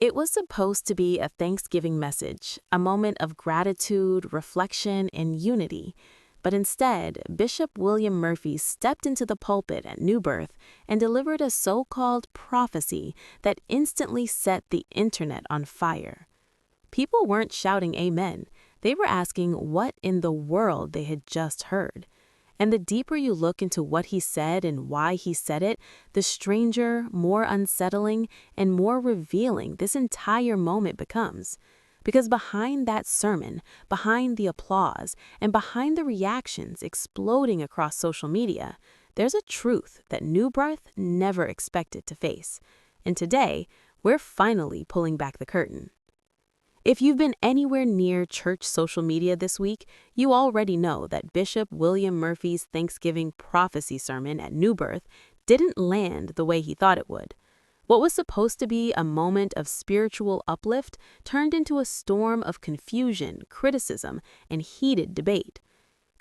It was supposed to be a Thanksgiving message, a moment of gratitude, reflection, and unity. But instead, Bishop William Murphy stepped into the pulpit at New Birth and delivered a so-called prophecy that instantly set the internet on fire. People weren't shouting amen. They were asking what in the world they had just heard. And the deeper you look into what he said and why he said it, the stranger, more unsettling, and more revealing this entire moment becomes. Because behind that sermon, behind the applause, and behind the reactions exploding across social media, there's a truth that New Birth never expected to face. And today, we're finally pulling back the curtain. If you've been anywhere near church social media this week, you already know that Bishop William Murphy's Thanksgiving prophecy sermon at New Birth didn't land the way he thought it would. What was supposed to be a moment of spiritual uplift turned into a storm of confusion, criticism, and heated debate.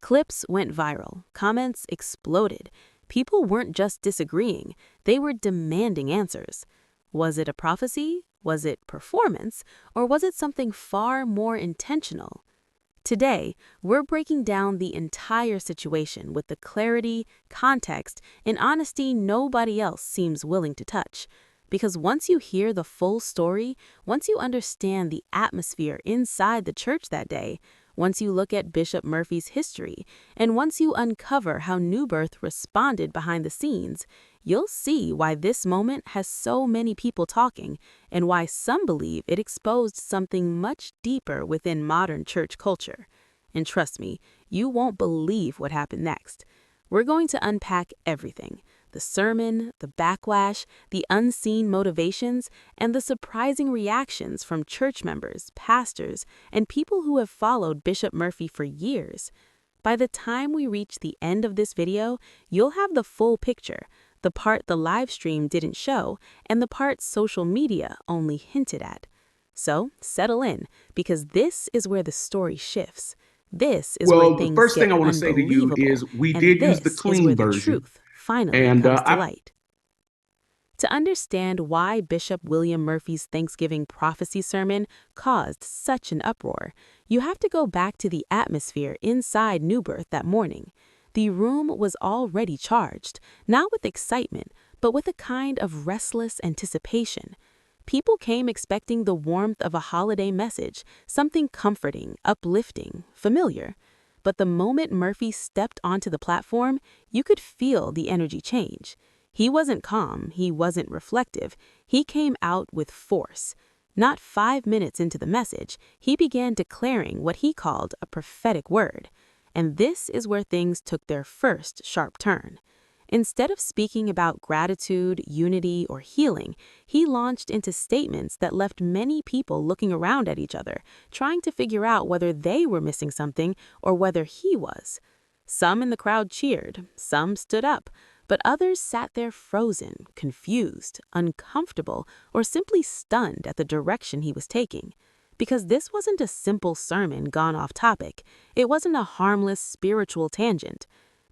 Clips went viral, comments exploded. People weren't just disagreeing, they were demanding answers. Was it a prophecy? Was it performance? Or was it something far more intentional? Today, we're breaking down the entire situation with the clarity, context, and honesty nobody else seems willing to touch. Because once you hear the full story, once you understand the atmosphere inside the church that day, once you look at Bishop Murphy's history, and once you uncover how New Birth responded behind the scenes, you'll see why this moment has so many people talking and why some believe it exposed something much deeper within modern church culture. And trust me, you won't believe what happened next. We're going to unpack everything: the sermon, the backlash, the unseen motivations, and the surprising reactions from church members, pastors, and people who have followed Bishop Murphy for years. By the time we reach the end of this video, you'll have the full picture, the part the live stream didn't show, and the part social media only hinted at. So settle in, because this is where the story shifts. This is where Well, the things first get thing I want to say to you unbelievable, is we and did use the this is where clean the version. truth finally And comes to light. To understand why Bishop William Murphy's Thanksgiving prophecy sermon caused such an uproar, you have to go back to the atmosphere inside New Birth that morning. The room was already charged, not with excitement, but with a kind of restless anticipation. People came expecting the warmth of a holiday message, something comforting, uplifting, familiar. But the moment Murphy stepped onto the platform, you could feel the energy change. He wasn't calm, he wasn't reflective, he came out with force. Not 5 minutes into the message, he began declaring what he called a prophetic word. And this is where things took their first sharp turn. Instead of speaking about gratitude, unity, or healing, he launched into statements that left many people looking around at each other, trying to figure out whether they were missing something or whether he was. Some in the crowd cheered, some stood up, but others sat there frozen, confused, uncomfortable, or simply stunned at the direction he was taking. Because this wasn't a simple sermon gone off topic. It wasn't a harmless spiritual tangent.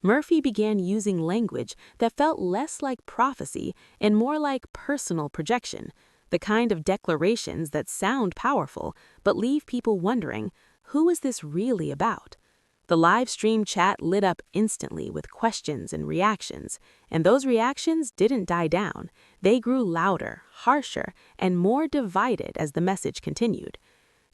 Murphy began using language that felt less like prophecy and more like personal projection, the kind of declarations that sound powerful but leave people wondering, who is this really about? The live stream chat lit up instantly with questions and reactions, and those reactions didn't die down. They grew louder, harsher, and more divided as the message continued.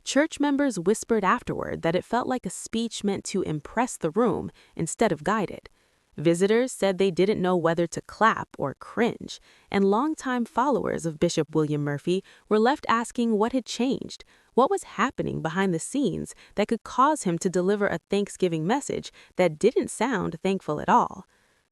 Church members whispered afterward that it felt like a speech meant to impress the room instead of guide it. Visitors said they didn't know whether to clap or cringe, and longtime followers of Bishop William Murphy were left asking what had changed, what was happening behind the scenes that could cause him to deliver a Thanksgiving message that didn't sound thankful at all.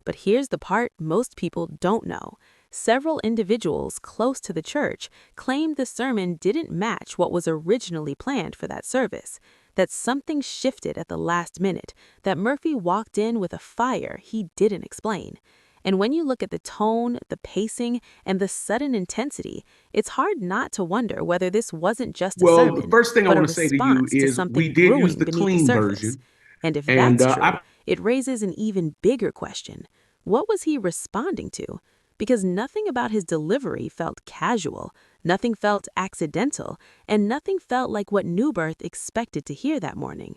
But here's the part most people don't know. Several individuals close to the church claimed the sermon didn't match what was originally planned for that service, that something shifted at the last minute, that Murphy walked in with a fire he didn't explain. And when you look at the tone, the pacing, and the sudden intensity, it's hard not to wonder whether this wasn't just a well, the sermon, first thing I but a want to say to you response to is we something did use brewing the beneath the clean surface. version. And if And that's true, it raises an even bigger question. What was he responding to? Because nothing about his delivery felt casual, Nothing felt accidental, and nothing felt like what New Birth expected to hear that morning.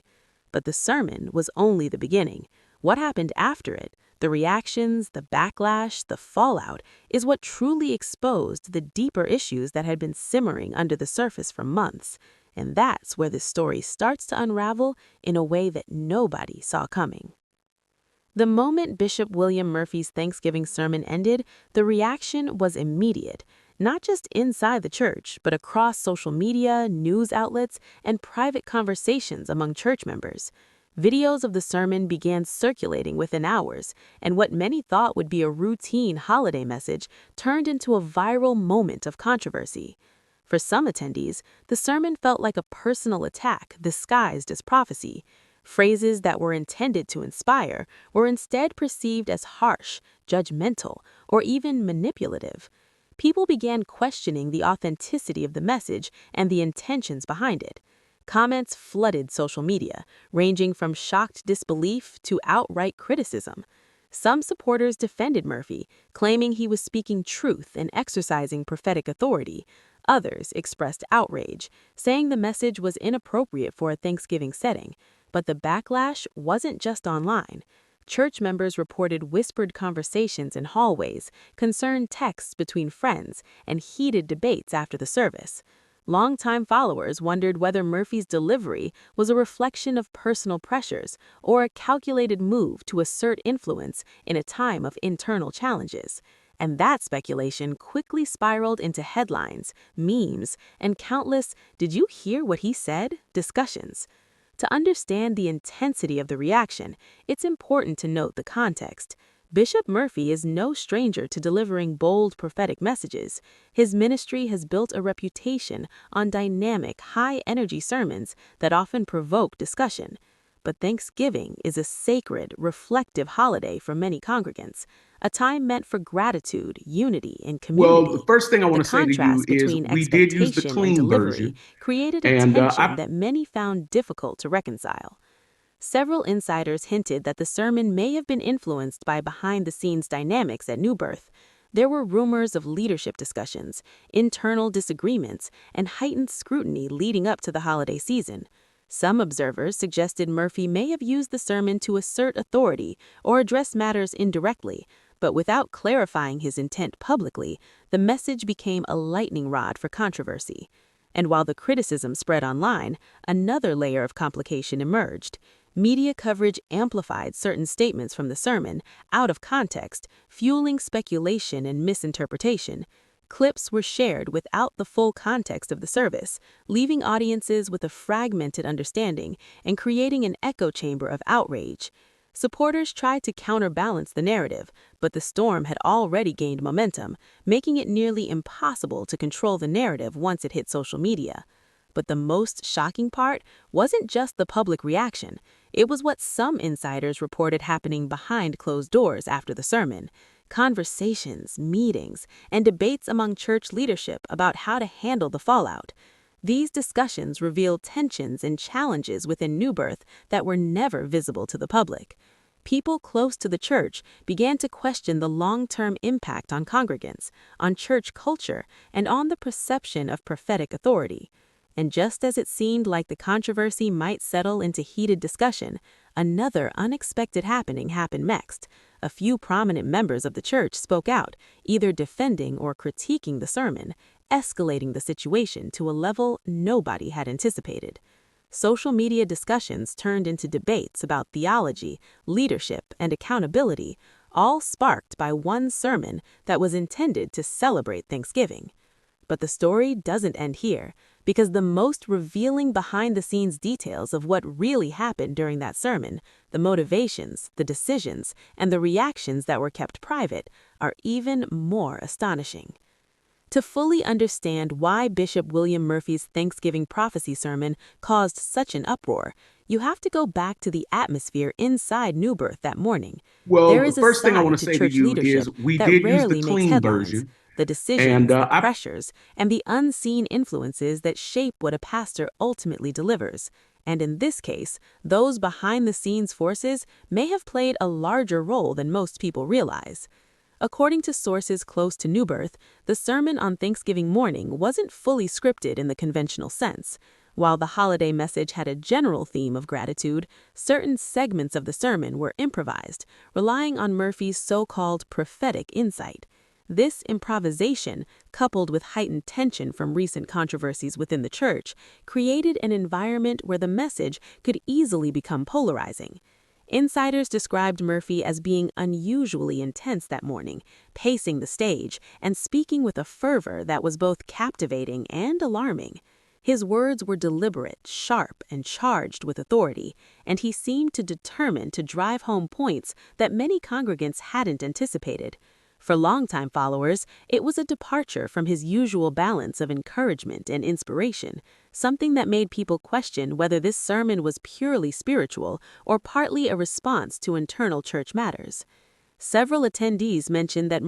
But the sermon was only the beginning. What happened after it, the reactions, the backlash, the fallout, is what truly exposed the deeper issues that had been simmering under the surface for months. And that's where this story starts to unravel in a way that nobody saw coming. The moment Bishop William Murphy's Thanksgiving sermon ended, the reaction was immediate, not just inside the church, but across social media, news outlets, and private conversations among church members. Videos of the sermon began circulating within hours, and what many thought would be a routine holiday message turned into a viral moment of controversy. For some attendees, the sermon felt like a personal attack disguised as prophecy. Phrases that were intended to inspire were instead perceived as harsh, judgmental, or even manipulative. People began questioning the authenticity of the message and the intentions behind it. Comments flooded social media, ranging from shocked disbelief to outright criticism. Some supporters defended Murphy, claiming he was speaking truth and exercising prophetic authority. Others expressed outrage, saying the message was inappropriate for a Thanksgiving setting. But the backlash wasn't just online. Church members reported whispered conversations in hallways, concerned texts between friends, and heated debates after the service. Longtime followers wondered whether Murphy's delivery was a reflection of personal pressures or a calculated move to assert influence in a time of internal challenges. And that speculation quickly spiraled into headlines, memes, and countless "did you hear what he said?" discussions. To understand the intensity of the reaction, it's important to note the context. Bishop Murphy is no stranger to delivering bold prophetic messages. His ministry has built a reputation on dynamic, high-energy sermons that often provoke discussion. But Thanksgiving is a sacred, reflective holiday for many congregants, a time meant for gratitude, unity, and Well, the community. first thing I The want to say to you contrast is between we did use the expectation and clean delivery version. created a And tension that many found difficult to reconcile. Several insiders hinted that the sermon may have been influenced by behind-the-scenes dynamics at New Birth. There were rumors of leadership discussions, internal disagreements, and heightened scrutiny leading up to the holiday season. Some observers suggested Murphy may have used the sermon to assert authority or address matters indirectly, but without clarifying his intent publicly, the message became a lightning rod for controversy. And while the criticism spread online, another layer of complication emerged. Media coverage amplified certain statements from the sermon out of context, fueling speculation and misinterpretation. Clips were shared without the full context of the service, leaving audiences with a fragmented understanding and creating an echo chamber of outrage. Supporters tried to counterbalance the narrative, but the storm had already gained momentum, making it nearly impossible to control the narrative once it hit social media. But the most shocking part wasn't just the public reaction. It was what some insiders reported happening behind closed doors after the sermon. Conversations, meetings, and debates among church leadership about how to handle the fallout. These discussions revealed tensions and challenges within New Birth that were never visible to the public. People close to the church began to question the long-term impact on congregants, on church culture, and on the perception of prophetic authority. And just as it seemed like the controversy might settle into heated discussion, another unexpected happening happened next. A few prominent members of the church spoke out, either defending or critiquing the sermon, escalating the situation to a level nobody had anticipated. Social media discussions turned into debates about theology, leadership, and accountability, all sparked by one sermon that was intended to celebrate Thanksgiving. But the story doesn't end here, because the most revealing behind-the-scenes details of what really happened during that sermon, the motivations, the decisions, and the reactions that were kept private, are even more astonishing. To fully understand why Bishop William Murphy's Thanksgiving prophecy sermon caused such an uproar, you have to go back to the atmosphere inside New Birth that morning. well, There the is a first thing I want side to to say to church you is leadership we that did use the rarely makes clean headlines, version. the And decisions, the pressures, and the unseen influences that shape what a pastor ultimately delivers. And in this case, those behind-the-scenes forces may have played a larger role than most people realize. According to sources close to New Birth, the sermon on Thanksgiving morning wasn't fully scripted in the conventional sense. While the holiday message had a general theme of gratitude, certain segments of the sermon were improvised, relying on Murphy's so-called prophetic insight. This improvisation, coupled with heightened tension from recent controversies within the church, created an environment where the message could easily become polarizing. Insiders described Murphy as being unusually intense that morning, pacing the stage and speaking with a fervor that was both captivating and alarming. His words were deliberate, sharp, and charged with authority, and he seemed determined to drive home points that many congregants hadn't anticipated. For longtime followers, it was a departure from his usual balance of encouragement and inspiration, something that made people question whether this sermon was purely spiritual or partly a response to internal church matters. Several attendees mentioned that